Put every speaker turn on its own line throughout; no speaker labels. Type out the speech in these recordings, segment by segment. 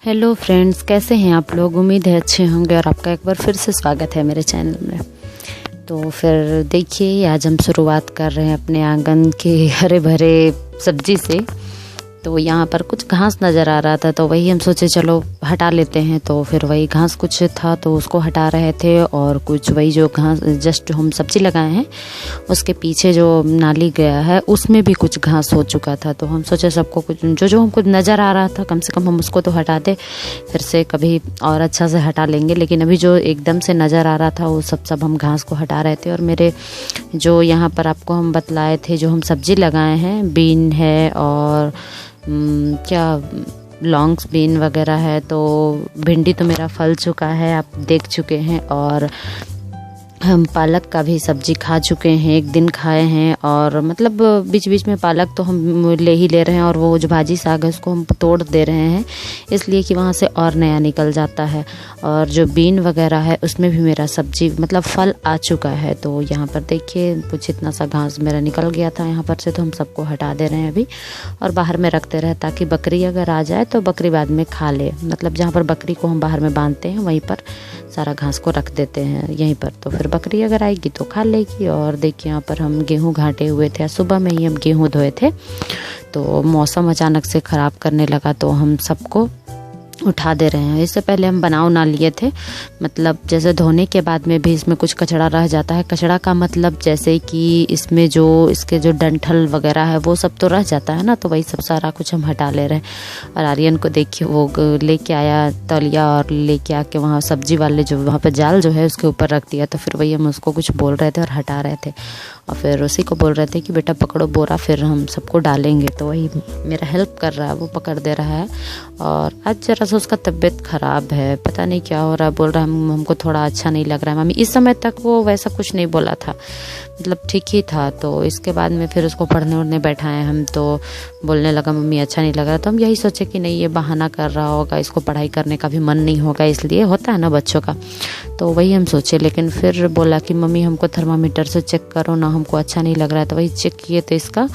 Hello friends, कैसे हैं आप लोग। उम्मीद है अच्छे होंगे और आपका एक बार फिर से स्वागत है मेरे चैनल में। तो फिर देखिए, आज हम शुरुआत कर रहे हैं अपने आंगन के हरे भरे सब्जी से। तो यहाँ पर कुछ घास नज़र आ रहा था, तो वही हम सोचे चलो हटा लेते हैं। तो फिर वही घास कुछ था तो उसको हटा रहे थे, और कुछ वही जो घास जस्ट हम सब्जी लगाए हैं उसके पीछे जो नाली गया है उसमें भी कुछ घास हो चुका था। तो हम सोचे सबको कुछ जो हमको नज़र आ रहा था कम से कम हम उसको तो हटा दे, फिर से कभी और अच्छा से हटा लेंगे। लेकिन अभी जो एकदम से नज़र आ रहा था वो सब हम घास को हटा रहे थे। और मेरे जो यहाँ पर आपको हम बतलाए थे जो हम सब्जी लगाए हैं, बीन है और क्या लॉन्ग्स बीन वगैरह है। तो भिंडी तो मेरा फल चुका है, आप देख चुके हैं। और हम पालक का भी सब्जी खा चुके हैं, एक दिन खाए हैं। और मतलब बीच बीच में पालक तो हम ले ही ले रहे हैं, और वो जो भाजी साग है उसको हम तोड़ दे रहे हैं इसलिए कि वहाँ से और नया निकल जाता है। और जो बीन वगैरह है उसमें भी मेरा सब्जी मतलब फल आ चुका है। तो यहाँ पर देखिए कुछ इतना सा घास मेरा निकल गया था यहाँ पर से, तो हम सबको हटा दे रहे हैं अभी और बाहर में रखते रहे, ताकि बकरी अगर आ जाए तो बकरी बाद में खा ले। मतलब जहाँ पर बकरी को हम बाहर में बांधते हैं वहीं पर सारा घास को रख देते हैं यहीं पर, तो फिर बकरी अगर आएगी तो खा लेगी। और देखिए यहाँ पर हम गेहूँ घाटे हुए थे, सुबह में ही हम गेहूँ धोए थे। तो मौसम अचानक से ख़राब करने लगा तो हम सबको उठा दे रहे हैं। इससे पहले हम बना ना लिए थे, मतलब जैसे धोने के बाद में भी इसमें कुछ कचड़ा रह जाता है। कचड़ा का मतलब जैसे कि इसमें जो इसके जो डंठल वगैरह है वो सब तो रह जाता है ना, तो वही सब सारा कुछ हम हटा ले रहे हैं। और आर्यन को देखिए वो लेके आया तौलिया और लेके आके वहाँ सब्जी वाले जो वहाँ पर जाल जो है उसके ऊपर रख दिया। तो फिर वही हम उसको कुछ बोल रहे थे और हटा रहे थे, और फिर उसी को बोल रहे थे कि बेटा पकड़ो बोरा, फिर हम सबको डालेंगे। तो वही मेरा हेल्प कर रहा है, वो पकड़ दे रहा है। और आज जरा सा उसका तबीयत ख़राब है, पता नहीं क्या हो रहा है। बोल रहा है हमको थोड़ा अच्छा नहीं लग रहा है मम्मी। इस समय तक वो वैसा कुछ नहीं बोला था, मतलब ठीक ही था। तो इसके बाद में फिर उसको पढ़ने उड़ने बैठाए हम, तो बोलने लगा मम्मी अच्छा नहीं लग रहा। तो हम यही सोचे कि नहीं ये बहाना कर रहा होगा, इसको पढ़ाई करने का भी मन नहीं होगा, इसलिए होता है ना बच्चों का। तो वही हम सोचे, लेकिन फिर बोला कि मम्मी हमको थर्मामीटर से चेक करो ना, हमको अच्छा नहीं लग रहा है। तो वही चेक किए तो इसका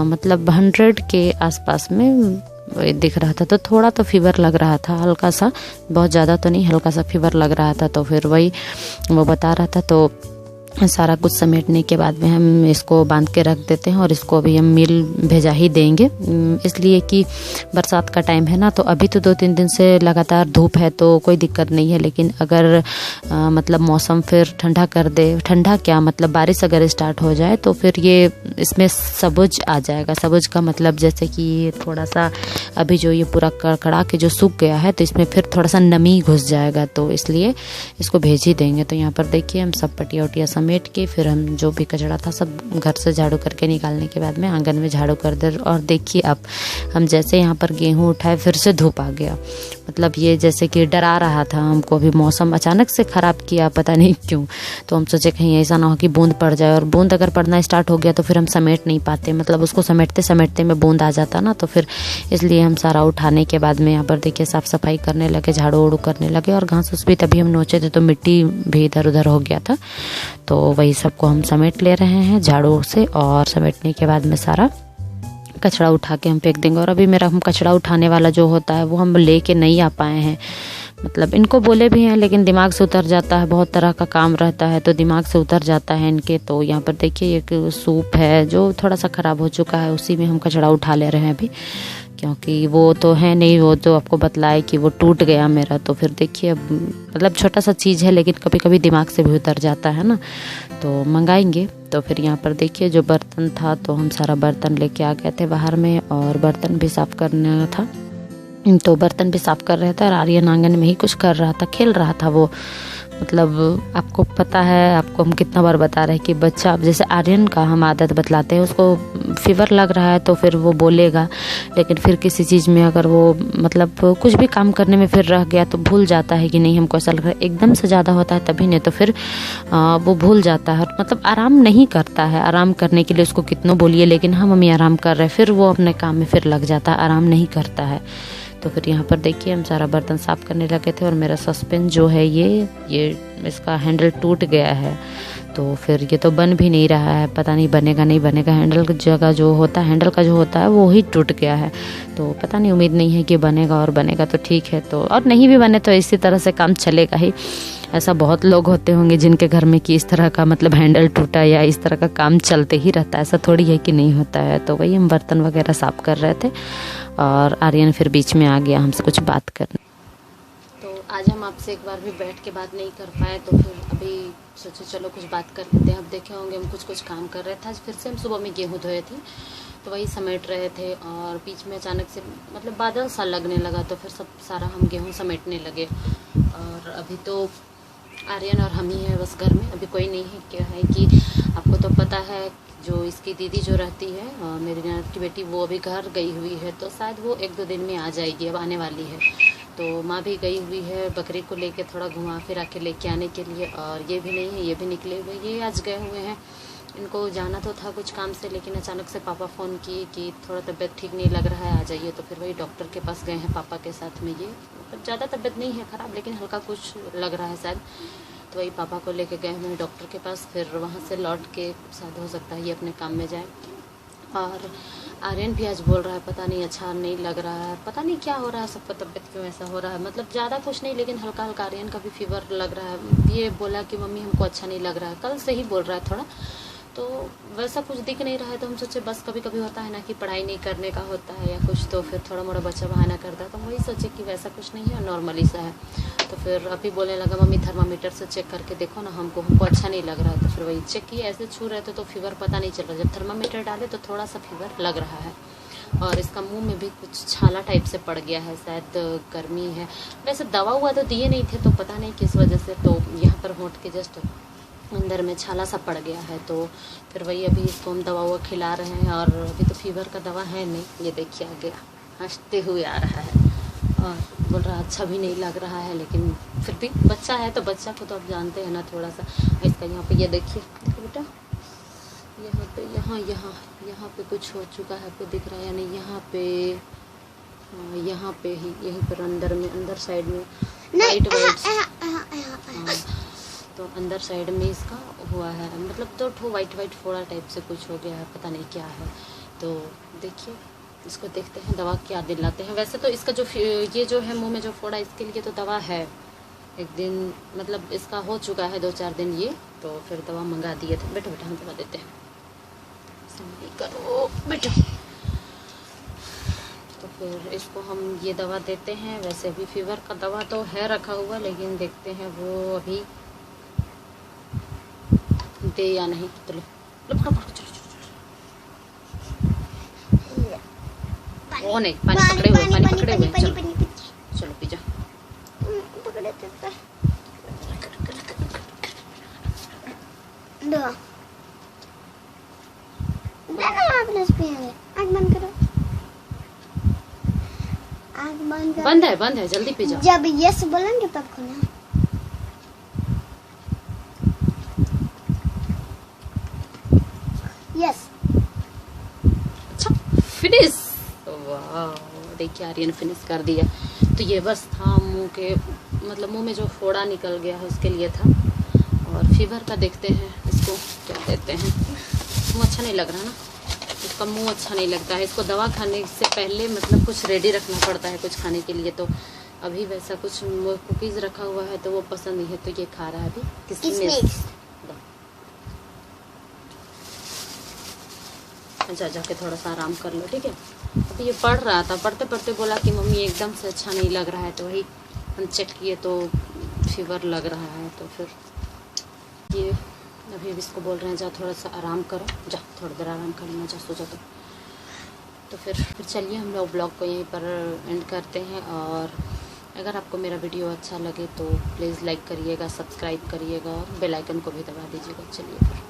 मतलब 100 के आसपास में दिख रहा था। तो थोड़ा तो फीवर लग रहा था, हल्का सा, बहुत ज़्यादा तो नहीं, हल्का सा फीवर लग रहा था। तो फिर वही वो बता रहा था। तो सारा कुछ समेटने के बाद में हम इसको बांध के रख देते हैं, और इसको अभी हम मिल भेजा ही देंगे, इसलिए कि बरसात का टाइम है ना। तो अभी तो 2-3 दिन से लगातार धूप है तो कोई दिक्कत नहीं है, लेकिन अगर मतलब मौसम फिर ठंडा कर दे, ठंडा क्या मतलब बारिश अगर स्टार्ट हो जाए तो फिर ये इसमें सबुज आ जाएगा। सबुज का मतलब जैसे कि थोड़ा सा अभी जो ये पूरा कड़कड़ा के जो सूख गया है तो इसमें फिर थोड़ा सा नमी घुस जाएगा, तो इसलिए इसको भेज ही देंगे। तो यहाँ पर देखिए हम सब पटिया उटिया समेट के फिर हम जो भी कचरा था सब घर से झाड़ू करके निकालने के बाद में आंगन में झाड़ू कर दे। और देखिए अब हम जैसे यहाँ पर गेहूँ उठाए फिर से धूप आ गया, मतलब ये जैसे कि डरा रहा था हमको। अभी मौसम अचानक से ख़राब किया, पता नहीं क्यों। तो हम सोचे कहीं ऐसा ना हो कि बूंद पड़ जाए, और बूंद अगर पड़ना स्टार्ट हो गया तो फिर हम समेट नहीं पाते, मतलब उसको समेटते समेटते में बूंद आ जाता ना। तो फिर इसलिए हम सारा उठाने के बाद में यहाँ पर देखिए साफ़ सफाई करने लगे, झाड़ू उड़ू करने लगे। और घास उस भी तभी हम नोचे थे तो मिट्टी भी इधर उधर हो गया था। तो वही सबको हम समेट ले रहे हैं झाड़ू से, और समेटने के बाद में सारा कचरा उठा के हम फेंक देंगे। और अभी मेरा हम कचरा उठाने वाला जो होता है वो हम लेके नहीं आ पाए हैं, मतलब इनको बोले भी हैं लेकिन दिमाग से उतर जाता है, बहुत तरह का काम रहता है तो दिमाग से उतर जाता है इनके। तो यहाँ पर देखिए एक सूप है जो थोड़ा सा ख़राब हो चुका है, उसी में हम कचरा उठा ले रहे हैं अभी, क्योंकि वो तो है नहीं, वो तो आपको बतलाए कि वो टूट गया मेरा। तो फिर देखिए अब मतलब छोटा सा चीज़ है लेकिन कभी कभी दिमाग से भी उतर जाता है ना, तो मंगाएंगे। तो फिर यहाँ पर देखिए जो बर्तन था तो हम सारा बर्तन लेके आ गए थे बाहर में, और बर्तन भी साफ़ करना था तो बर्तन भी साफ़ कर रहा था। और आर्यन आंगन में ही कुछ कर रहा था, खेल रहा था वो। मतलब आपको पता है, आपको हम कितना बार बता रहे हैं कि बच्चा, अब जैसे आर्यन का हम आदत बतलाते हैं, उसको फीवर लग रहा है तो फिर वो बोलेगा, लेकिन फिर किसी चीज़ में अगर वो मतलब कुछ भी काम करने में फिर रह गया तो भूल जाता है कि नहीं हमको ऐसा लग रहा है। एकदम से ज़्यादा होता है तभी, नहीं तो फिर वो भूल जाता है, मतलब आराम नहीं करता है। आराम करने के लिए उसको कितना बोलिए, लेकिन हम मम्मी आराम कर रहे हैं, फिर वो अपने काम में फिर लग जाता है, आराम नहीं करता है। तो फिर यहाँ पर देखिए हम सारा बर्तन साफ़ करने लगे थे, और मेरा सस्पेन जो है ये इसका हैंडल टूट गया है। तो फिर ये तो बन भी नहीं रहा है, पता नहीं बनेगा नहीं बनेगा। हैंडल का जो होता है वो ही टूट गया है, तो पता नहीं, उम्मीद नहीं है कि बनेगा, और बनेगा तो ठीक है, तो और नहीं भी बने तो इसी तरह से काम चलेगा ही। ऐसा बहुत लोग होते होंगे जिनके घर में कि इस तरह का मतलब हैंडल टूटा या इस तरह का काम चलते ही रहता है, ऐसा थोड़ी है कि नहीं होता है। तो वही हम बर्तन वगैरह साफ़ कर रहे थे और आर्यन फिर बीच में आ गया हमसे कुछ बात करने। तो आज हम आपसे एक बार भी बैठ के बात नहीं कर पाए, तो फिर अभी सोचे चलो कुछ बात कर लेते हैं। अब देखे होंगे हम कुछ काम कर रहे थे। आज फिर से हम सुबह में गेहूँ धोए थे, तो वही समेट रहे थे और बीच में अचानक से मतलब बादल सा लगने लगा, तो फिर सब सारा हम गेहूँ समेटने लगे। और अभी तो आर्यन और हम ही हैं बस घर में, अभी कोई नहीं है। क्या है कि आपको तो पता है जो इसकी दीदी जो रहती है मेरी ननद की बेटी, वो अभी घर गई हुई है, तो शायद वो 1-2 दिन में आ जाएगी, अब आने वाली है। तो माँ भी गई हुई है बकरी को लेके थोड़ा घुमा फिरा के लेके आने के लिए, और ये भी नहीं है, ये भी निकले हुए, ये आज गए हुए हैं। इनको जाना तो था कुछ काम से, लेकिन अचानक से पापा फ़ोन किए कि थोड़ा तबीयत ठीक नहीं लग रहा है, आ जाइए। तो फिर वही डॉक्टर के पास गए हैं पापा के साथ में। ये मतलब ज़्यादा तबीयत नहीं है ख़राब, लेकिन हल्का कुछ लग रहा है शायद, तो वही पापा को लेके गए हुए हैं डॉक्टर के पास। फिर वहाँ से लौट के शायद हो सकता है ये अपने काम में जाए। और आर्यन भी आज बोल रहा है पता नहीं अच्छा नहीं लग रहा है, पता नहीं क्या हो रहा है, सबका तबीयत क्यों ऐसा हो रहा है। मतलब ज़्यादा कुछ नहीं, लेकिन हल्का हल्का आर्यन का भी फीवर लग रहा है। ये बोला कि मम्मी हमको अच्छा नहीं लग रहा है, कल से ही बोल रहा है थोड़ा, तो वैसा कुछ दिख नहीं रहा है। तो हम सोचे बस कभी कभी होता है ना कि पढ़ाई नहीं करने का होता है या कुछ, तो फिर थोड़ा मोड़ा बच्चा बहाना करता है, तो हम वही सोचे कि वैसा कुछ नहीं है, नॉर्मली सा है। तो फिर अभी बोलने लगा मम्मी थर्मामीटर से चेक करके देखो ना, हमको अच्छा नहीं लग रहा है। तो फिर वही चेक किया, ऐसे छू रहे थे तो फीवर पता नहीं चल रहा, जब थर्मामीटर डाले तो थोड़ा सा फीवर लग रहा है। और इसका मुंह में भी कुछ छाला टाइप से पड़ गया है, शायद गर्मी है। वैसे दवा हुआ तो दिए नहीं थे, तो पता नहीं किस वजह से, तो यहाँ पर होंठ के जस्ट अंदर में छाला सा पड़ गया है। तो फिर वही अभी इसको हम दवा खिला रहे हैं, और अभी तो फीवर का दवा है नहीं। ये देखिए आ गया, हंसते हुए आ रहा है और बोल रहा अच्छा भी नहीं लग रहा है, लेकिन फिर भी बच्चा है तो बच्चा को तो आप जानते हैं ना थोड़ा सा। इसका यहाँ पे ये देखिए बेटा, यहाँ पे यहाँ पे कुछ हो चुका है, आपको दिख रहा है या नहीं, यहाँ पे ही यहीं पर अंदर साइड में वाइट तो अंदर साइड में इसका हुआ है, मतलब तो ठो वाइट फोड़ा टाइप से कुछ हो गया है, पता नहीं क्या है। तो देखिए इसको देखते हैं दवा क्या दिलाते हैं। वैसे तो इसका जो ये जो है मुंह में जो फोड़ा, इसके लिए तो दवा है। एक दिन मतलब इसका हो चुका है 2-4 दिन ये, तो फिर दवा मंगा दिए थे। बेटा हम दवा देते हैं, करो बेटा। तो फिर इसको हम ये दवा देते हैं। वैसे अभी फीवर का दवा तो है रखा हुआ, लेकिन देखते हैं वो अभी दे या नहीं। तो लो चलो वो नहीं, पानी पकड़े हुए चलो पी जाओ। बंद है जल्दी पी जाओ।
जब यस बोलेंगे तब खोलना। यस
अच्छा फिनिश। वाह देखिए आर्यन फिनिश कर दिया। तो ये बस था मुंह के मतलब मुंह में जो फोड़ा निकल गया है उसके लिए था। और फीवर का देखते हैं इसको क्या देते हैं। मुंह अच्छा नहीं लग रहा ना, इसका मुंह अच्छा नहीं लगता है। इसको दवा खाने से पहले मतलब कुछ रेडी रखना पड़ता है कुछ खाने के लिए। तो अभी वैसा कुछ कुकीज़ रखा हुआ है तो वो पसंद नहीं है, तो ये खा रहा है अभी किसमिस। अच्छा जाके थोड़ा सा आराम कर लो, ठीक है। अभी ये पढ़ रहा था, पढ़ते पढ़ते बोला कि मम्मी एकदम से अच्छा नहीं लग रहा है। तो वही हम चेक किए तो फीवर लग रहा है। तो फिर ये अभी इसको बोल रहे हैं जा थोड़ा सा आराम करो, जा थोड़ी देर आराम कर लेना, जा सो जा। तो फिर चलिए हम लोग ब्लॉग को यहीं पर एंड करते हैं। और अगर आपको मेरा वीडियो अच्छा लगे तो प्लीज़ लाइक करिएगा, सब्सक्राइब करिएगा और बेल आइकन को भी दबा दीजिएगा। चलिए फिर।